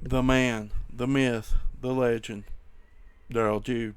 The man, the myth, the legend, Darrell Jude.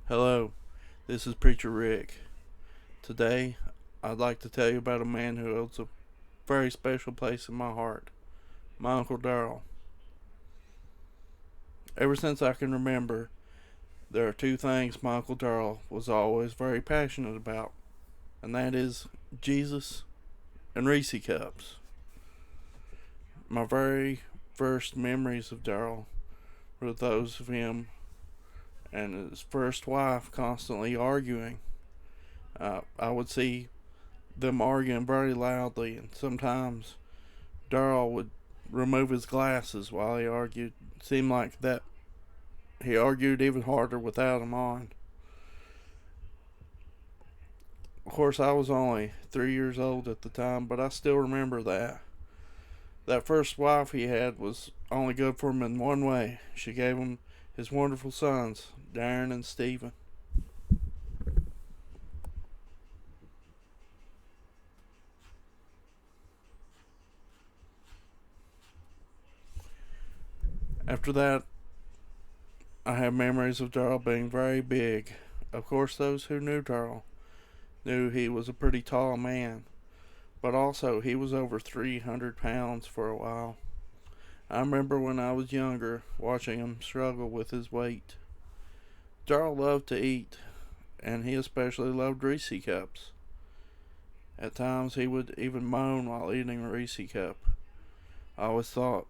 Hello, this is Preacher Rick. Today, I'd like to tell you about a man who holds a very special place in my heart, my Uncle Darrell. Ever since I can remember, there are two things my Uncle Darrell was always very passionate about, and that is Jesus and Reese cups. My very first memories of Darrell were those of him and his first wife constantly arguing. I would see them arguing very loudly, and sometimes Darrell would remove his glasses while he argued. It seemed like that he argued even harder without them on. Of course, I was only 3 years old at the time, but I still remember that. That first wife he had was only good for him in one way. She gave him his wonderful sons, Darren and Stephen. After that, I have memories of Darrell being very big. Of course, those who knew Darrell knew he was a pretty tall man, but also he was over 300 pounds for a while. I remember when I was younger watching him struggle with his weight. Darrell loved to eat, and he especially loved Reese cups. At times he would even moan while eating a Reese cup. I always thought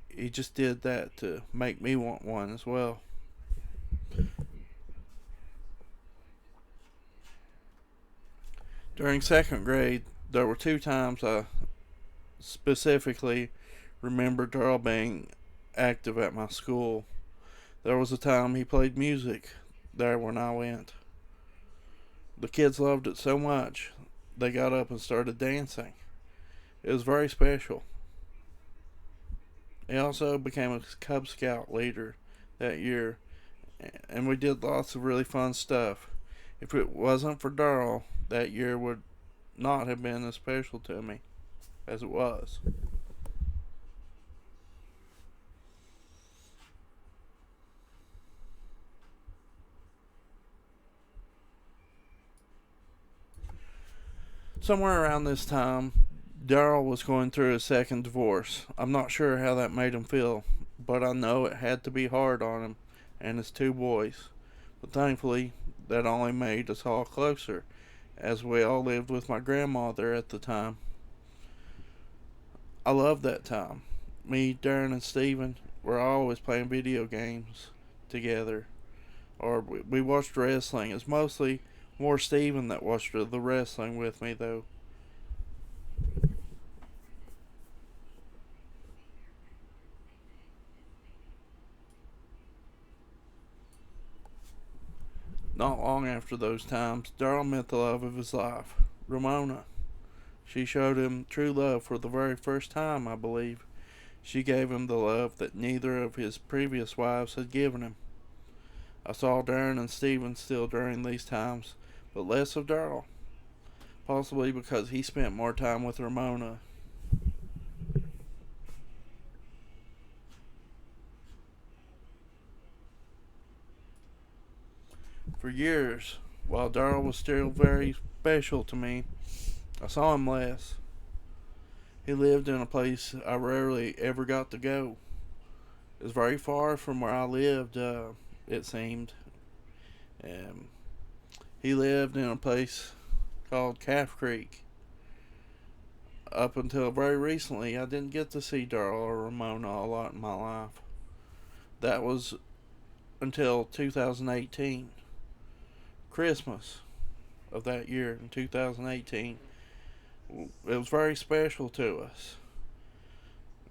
he just did that to make me want one as well. During second grade, there were two times I specifically remember Darrell being active at my school. There was a time he played music there when I went. The kids loved it so much, they got up and started dancing. It was very special. He also became a Cub Scout leader that year, and we did lots of really fun stuff. If it wasn't for Darrell, that year would not have been as special to me as it was. Somewhere around this time, Darrell was going through his second divorce. I'm not sure how that made him feel, but I know it had to be hard on him and his two boys. But thankfully, that only made us all closer, as we all lived with my grandmother at the time. I love that time. Me, Darren, and Steven were always playing video games together, or we watched wrestling. It's mostly more Steven that watched the wrestling with me, though. Not long after those times, Darrell met the love of his life, Ramona. She showed him true love for the very first time, I believe. She gave him the love that neither of his previous wives had given him. I saw Darren and Steven still during these times, but less of Darrell, possibly because he spent more time with Ramona. For years, while Darrell was still very special to me, I saw him less. He lived in a place I rarely ever got to go. It was very far from where I lived, it seemed. Um, he lived in a place called Calf Creek. Up until very recently, I didn't get to see Darrell or Ramona a lot in my life. That was until 2018. Christmas of that year in 2018. It was very special to us.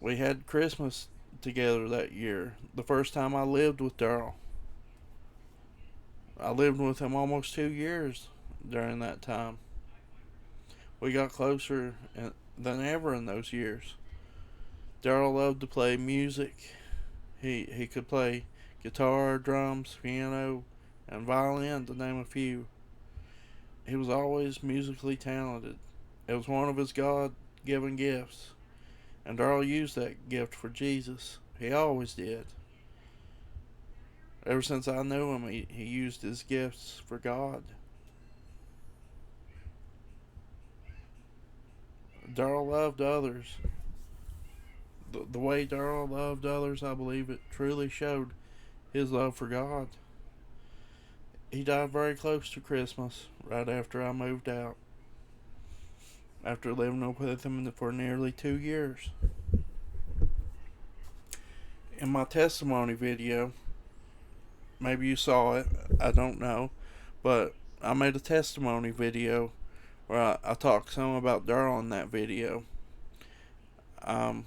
We had Christmas together that year. The first time I lived with Darrell. I lived with him almost 2 years during that time. We got closer than ever in those years. Darrell loved to play music. He could play guitar, drums, piano, and violin, to name a few. He was always musically talented. It was one of his God given gifts. And Darrell used that gift for Jesus. He always did. Ever since I knew him, he used his gifts for God. Darrell loved others. The way Darrell loved others, I believe it truly showed his love for God. He died very close to Christmas, right after I moved out, after living with him for nearly 2 years. In my testimony video, maybe you saw it, I don't know, but I made a testimony video where I talked some about Darrell in that video. Um,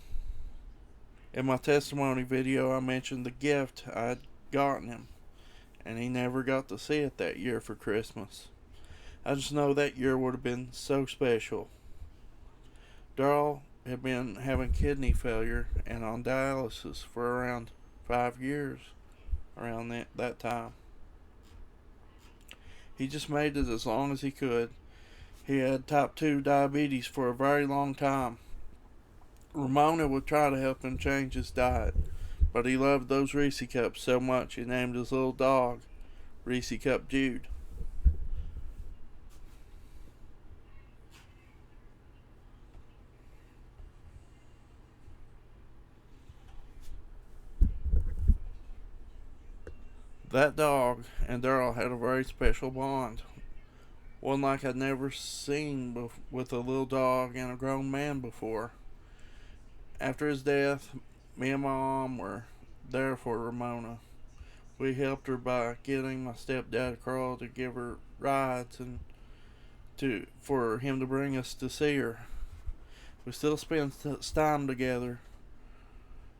in my testimony video, I mentioned the gift I had gotten him, and he never got to see it that year for Christmas. I just know that year would have been so special. Darrell had been having kidney failure and on dialysis for around 5 years around that time. He just made it as long as he could. He had type 2 diabetes for a very long time. Ramona would try to help him change his diet, but he loved those Reese cups so much he named his little dog Reese Cup Jude. That dog and Darrell had a very special bond, one like I'd never seen with a little dog and a grown man before. After his death, me and my mom were there for Ramona. We helped her by getting my stepdad Carl to give her rides and for him to bring us to see her. We still spend time together,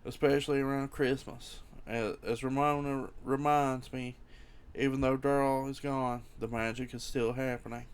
especially around Christmas. As Ramona reminds me, even though Darrell is gone, the magic is still happening.